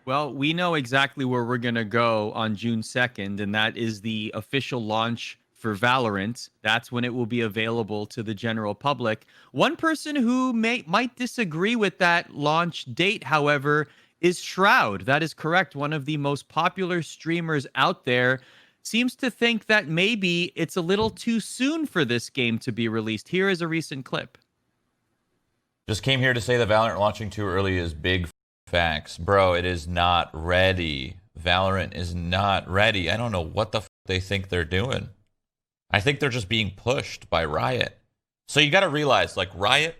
Well, we know exactly where we're going to go on June 2nd, and that is the official launch for Valorant. That's when it will be available to the general public. One person who might disagree with that launch date, however, is Shroud. That is correct. One of the most popular streamers out there seems to think that maybe it's a little too soon for this game to be released. Here is a recent clip. Just came here to say that Valorant launching too early is big facts. Bro, it is not ready. Valorant is not ready. I don't know what the they think they're doing. I think they're just being pushed by Riot. So you got to realize, like, Riot,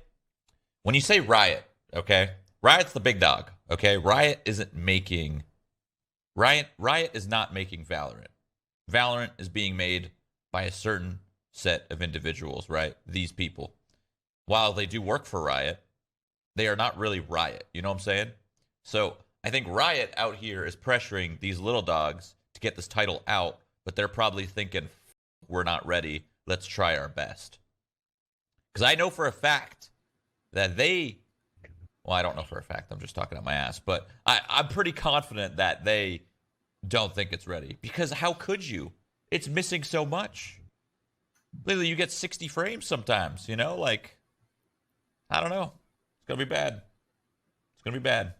when you say Riot, okay? Riot's the big dog, okay? Riot is not making Valorant. Valorant is being made by a certain set of individuals, right? These people. While they do work for Riot, they are not really Riot. You know what I'm saying? So I think Riot out here is pressuring these little dogs to get this title out, but they're probably thinking, we're not ready. Let's try our best. Because I know for a fact that well, I don't know for a fact. I'm just talking out my ass. But I'm pretty confident that they don't think it's ready. Because how could you? It's missing so much. Literally, you get 60 frames sometimes, you know? Like, I don't know. It's going to be bad. It's going to be bad.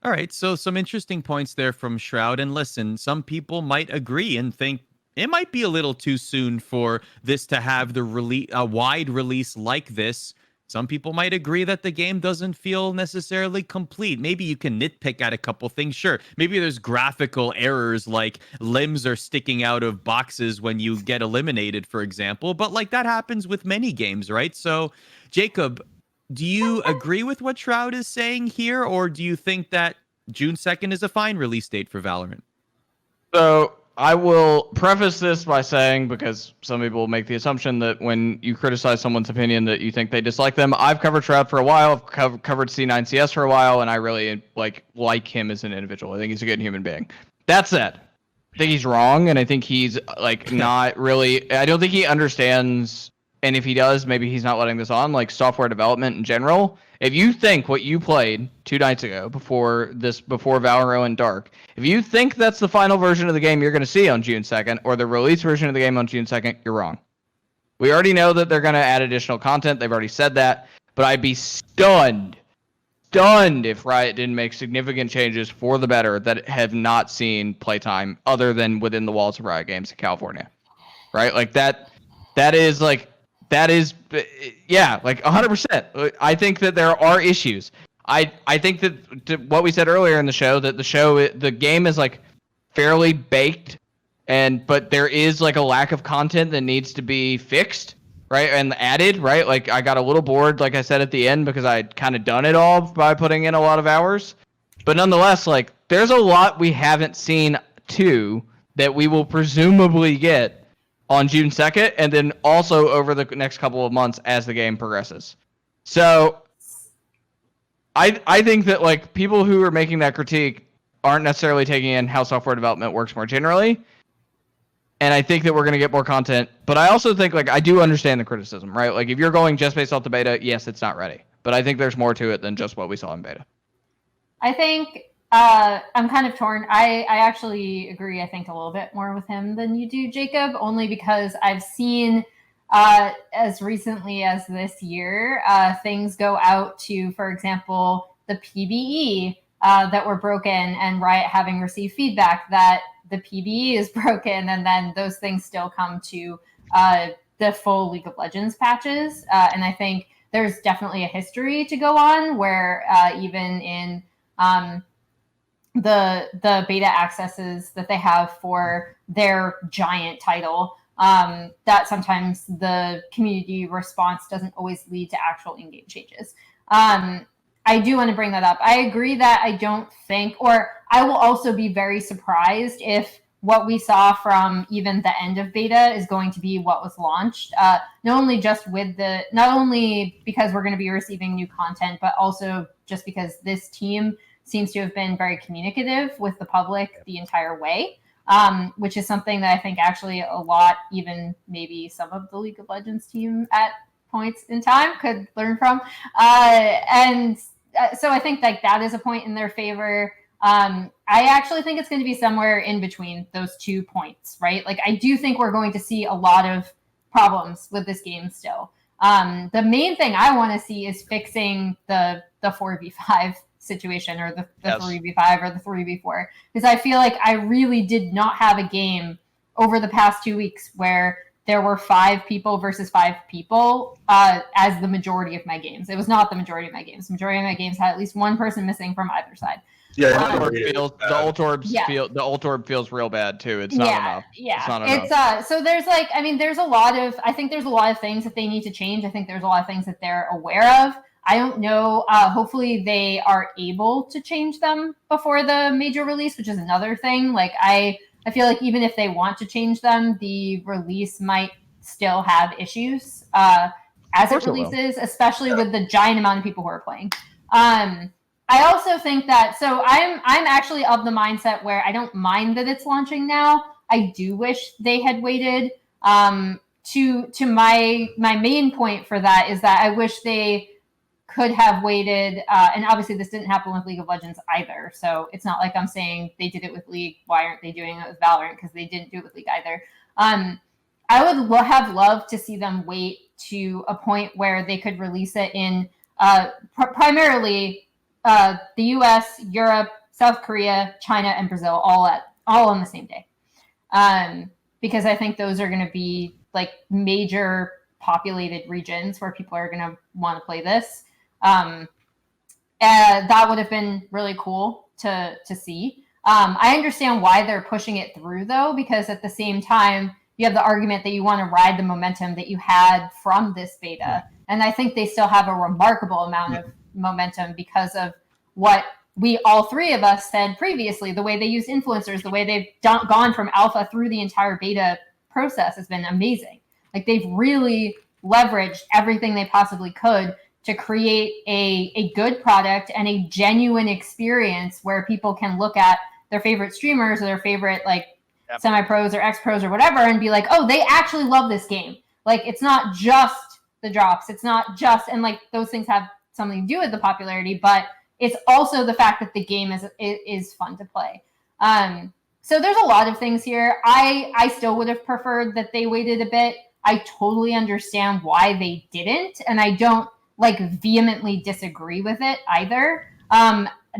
All right, so some interesting points there from Shroud. And listen, some people might agree and think it might be a little too soon for this to have a wide release like this. Some people might agree that the game doesn't feel necessarily complete. Maybe you can nitpick at a couple things. Sure, maybe there's graphical errors like limbs are sticking out of boxes when you get eliminated, for example. But like that happens with many games, right? So, Jacob, do you agree with what Shroud is saying here, or do you think that June 2nd is a fine release date for Valorant? So I will preface this by saying, because some people make the assumption that when you criticize someone's opinion that you think they dislike them. I've covered Shroud for a while. I've covered C9CS for a while, and I really like him as an individual. I think he's a good human being. That said, I think he's wrong, and I think he's like not really. I don't think he understands. And if he does, maybe he's not letting this on, like software development in general. If you think what you played 2 nights ago before Valorant and Dark, if you think that's the final version of the game you're going to see on June 2nd, or the release version of the game on June 2nd, you're wrong. We already know that they're going to add additional content. They've already said that. But I'd be stunned if Riot didn't make significant changes for the better that have not seen playtime other than within the walls of Riot Games in California. Right? Like that is like... That is, yeah, like 100%. I think that there are issues. I think that what we said earlier in the show, that the game is like fairly baked, but there is like a lack of content that needs to be fixed, right, and added, right? Like I got a little bored, like I said at the end, because I'd kind of done it all by putting in a lot of hours. But nonetheless, like there's a lot we haven't seen too that we will presumably get on June 2nd, and then also over the next couple of months as the game progresses. So I think that like people who are making that critique aren't necessarily taking in how software development works more generally. And I think that we're going to get more content. But I also think like I do understand the criticism, right? Like if you're going just based off the beta, yes, it's not ready. But I think there's more to it than just what we saw in beta. I think I'm kind of torn. I actually agree, I think, a little bit more with him than you do, Jacob, only because I've seen as recently as this year, things go out to, for example, the PBE that were broken, and Riot having received feedback that the PBE is broken, and then those things still come to the full League of Legends patches. And I think there's definitely a history to go on where even in the beta accesses that they have for their giant title, that sometimes the community response doesn't always lead to actual in-game changes. I do want to bring that up. I agree that I don't think, or I will also be very surprised if what we saw from even the end of beta is going to be what was launched. Not only because we're going to be receiving new content, but also just because this team seems to have been very communicative with the public the entire way, which is something that I think actually a lot, even maybe some of the League of Legends team at points in time could learn from. And so I think like that is a point in their favor. I actually think it's going to be somewhere in between those 2 points, right? Like I do think we're going to see a lot of problems with this game still. The main thing I want to see is fixing the 4v5 situation, or the 3v5 or the 3v4, because I feel like I really did not have a game over the past 2 weeks where there were 5 people versus 5 people as the majority of my games. It was not the majority of my games. The majority of my games had at least one person missing from either side. Yeah, the ult orb feels real bad too. It's not enough. Yeah, it's not enough. So there's like, I mean, there's a lot of, I think there's a lot of things that they need to change. I think there's a lot of things that they're aware of. I don't know. Hopefully they are able to change them before the major release, which is another thing. Like I feel like even if they want to change them, the release might still have issues as it releases, especially with the giant amount of people who are playing. I also think that, so I'm actually of the mindset where I don't mind that it's launching now. I do wish they had waited. To my main point for that is that I wish they could have waited. And obviously this didn't happen with League of Legends either. So it's not like I'm saying they did it with League. Why aren't they doing it with Valorant? Because they didn't do it with League either. I would have loved to see them wait to a point where they could release it in primarily the US, Europe, South Korea, China, and Brazil all on the same day. Because I think those are going to be like major populated regions where people are going to want to play this. And that would have been really cool to see. I understand why they're pushing it through though, because at the same time, you have the argument that you want to ride the momentum that you had from this beta. And I think they still have a remarkable amount of momentum because of what we, all three of us, said previously. The way they use influencers, the way they've gone from alpha through the entire beta process has been amazing. Like they've really leveraged everything they possibly could to create a good product and a genuine experience where people can look at their favorite streamers or their favorite semi-pros or ex-pros or whatever and be like, oh, they actually love this game. Like it's not just the drops. It's not just, and like those things have something to do with the popularity, but it's also the fact that the game is fun to play. So there's a lot of things here. I still would have preferred that they waited a bit. I totally understand why they didn't, and I don't vehemently disagree with it either.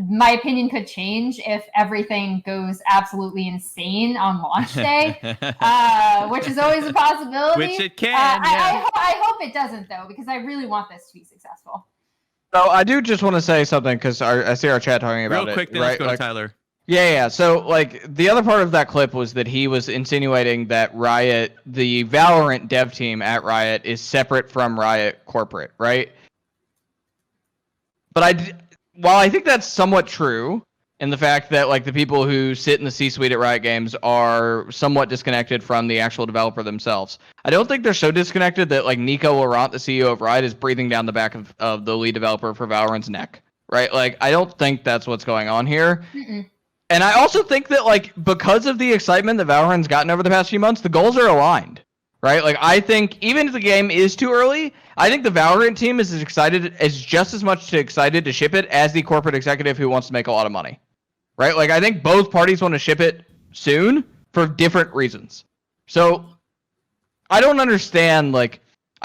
My opinion could change if everything goes absolutely insane on launch day, which is always a possibility. Which it can. I hope it doesn't though, because I really want this to be successful. So I do just want to say something because I see our chat talking about it. Real quick, then let's go to Tyler. Yeah. So the other part of that clip was that he was insinuating that Riot, the Valorant dev team at Riot, is separate from Riot corporate, right? But while I think that's somewhat true, in the fact that the people who sit in the C-suite at Riot Games are somewhat disconnected from the actual developer themselves, I don't think they're so disconnected that Nico Laurent, the CEO of Riot, is breathing down the back of the lead developer for Valorant's neck, right? I don't think that's what's going on here. Mm-mm. And I also think that because of the excitement that Valorant's gotten over the past few months, the goals are aligned, right? I think even if the game is too early, I think the Valorant team is just as much excited to ship it as the corporate executive who wants to make a lot of money, right? I think both parties want to ship it soon for different reasons. So I don't understand, I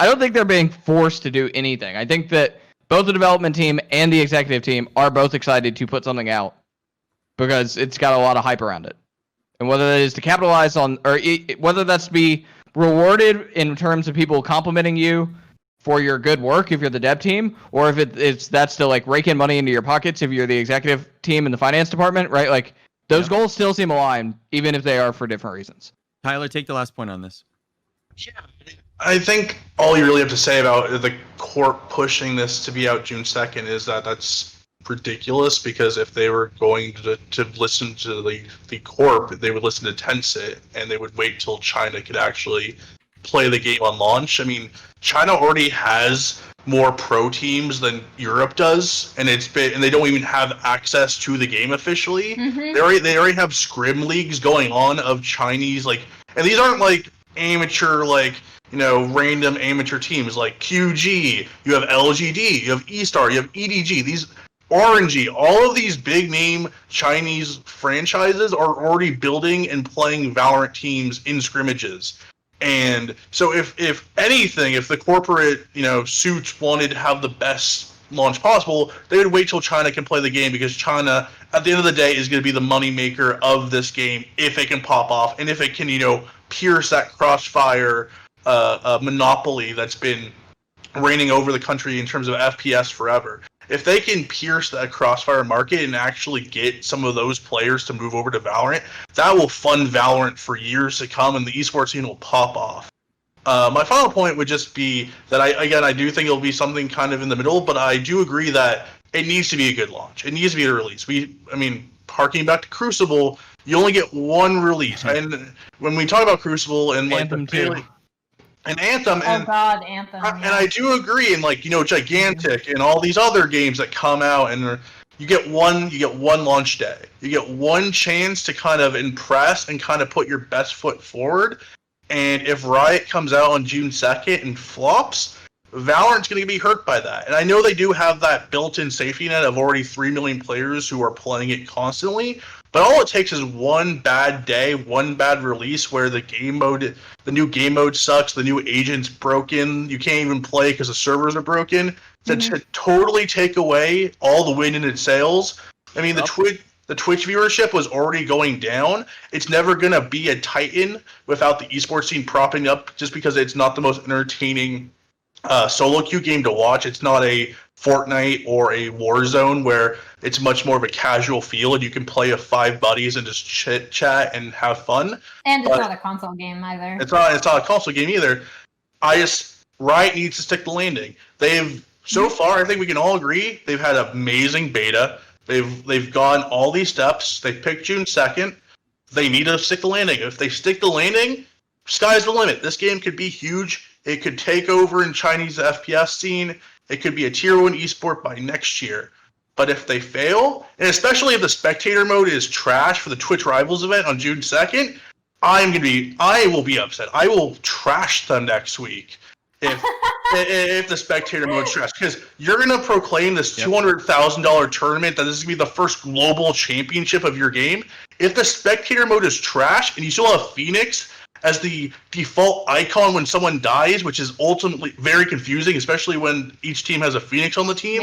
don't think they're being forced to do anything. I think that both the development team and the executive team are both excited to put something out because it's got a lot of hype around it. And whether that is to capitalize on, or whether that's to be rewarded in terms of people complimenting you for your good work if you're the dev team, or if that's to rake in money into your pockets if you're the executive team in the finance department, right? Those goals still seem aligned, even if they are for different reasons. Tyler, take the last point on this. Yeah, I think all you really have to say about the court pushing this to be out June 2nd is that that's ridiculous, because if they were going to listen to the corp, they would listen to Tencent, and they would wait till China could actually play the game on launch. I mean, China already has more pro teams than Europe does, and they don't even have access to the game officially. Mm-hmm. They already have scrim leagues going on of Chinese and these aren't amateur random amateur teams like QG. You have LGD, you have eStar, you have EDG. RNG, all of these big name Chinese franchises are already building and playing Valorant teams in scrimmages. And so if anything, if the corporate, suits wanted to have the best launch possible, they would wait till China can play the game, because China, at the end of the day, is going to be the moneymaker of this game if it can pop off and if it can, pierce that crossfire monopoly that's been reigning over the country in terms of FPS forever. If they can pierce that crossfire market and actually get some of those players to move over to Valorant, that will fund Valorant for years to come, and the esports scene will pop off. My final point would just be that I do think it'll be something kind of in the middle, but I do agree that it needs to be a good launch. It needs to be a release. Harking back to Crucible, you only get one release. And when we talk about Crucible and Anthem too. And Anthem, Oh God, Anthem. and I do agree, and Gigantic and all these other games that come out, and you get one launch day. You get one chance to kind of impress and kind of put your best foot forward. And if Riot comes out on June 2nd and flops, Valorant's going to be hurt by that. And I know they do have that built-in safety net of already 3 million players who are playing it constantly, but all it takes is one bad day, one bad release where the new game mode sucks, the new agent's broken, you can't even play because the servers are broken, to totally take away all the wind in its sails. I mean, the Twitch viewership was already going down. It's never going to be a Titan without the esports scene propping up, just because it's not the most entertaining solo queue game to watch. It's not a Fortnite or a Warzone where it's much more of a casual feel and you can play with 5 buddies and just chit chat and have fun. And it's not a console game either. It's not a console game either. Riot needs to stick the landing. So far, I think we can all agree, they've had an amazing beta. They've gone all these steps. They picked June 2nd. They need to stick the landing. If they stick the landing, sky's the limit. This game could be huge. It could take over in Chinese FPS scene. It could be a tier 1 esport by next year. But if they fail, and especially if the spectator mode is trash for the Twitch Rivals event on June 2nd, I will be upset. I will trash them next week if the spectator mode is trash, because you're going to proclaim this $200,000 tournament that this is going to be the first global championship of your game. If the spectator mode is trash and you still have Phoenix as the default icon when someone dies, which is ultimately very confusing, especially when each team has a Phoenix on the team,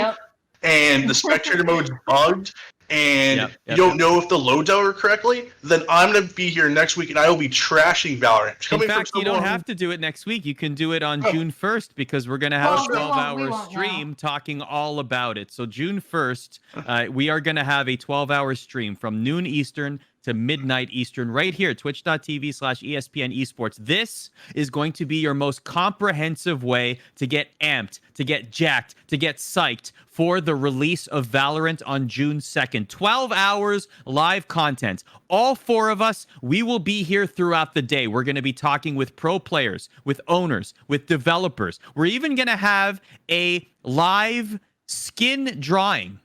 and the spectator mode's bugged, and you don't know if the loads are correctly, then I'm going to be here next week and I will be trashing Valorant. In fact, you don't have to do it next week. You can do it on June 1st, because we're going to have a 12-hour stream talking all about it. So June 1st, we are going to have a 12-hour stream from noon Eastern to midnight Eastern right here, twitch.tv/ESPN Esports. This is going to be your most comprehensive way to get amped, to get jacked, to get psyched for the release of Valorant on June 2nd. 12 hours live content. All 4 of us, we will be here throughout the day. We're going to be talking with pro players, with owners, with developers. We're even going to have a live skin drawing.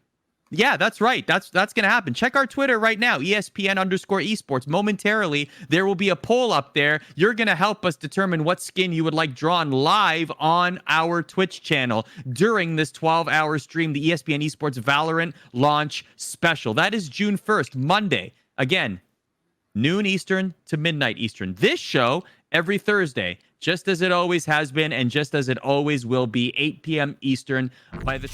Yeah, that's right. That's going to happen. Check our Twitter right now, ESPN_esports. Momentarily, there will be a poll up there. You're going to help us determine what skin you would like drawn live on our Twitch channel during this 12-hour stream, the ESPN Esports Valorant launch special. That is June 1st, Monday. Again, noon Eastern to midnight Eastern. This show every Thursday, just as it always has been and just as it always will be, 8 p.m. Eastern. By the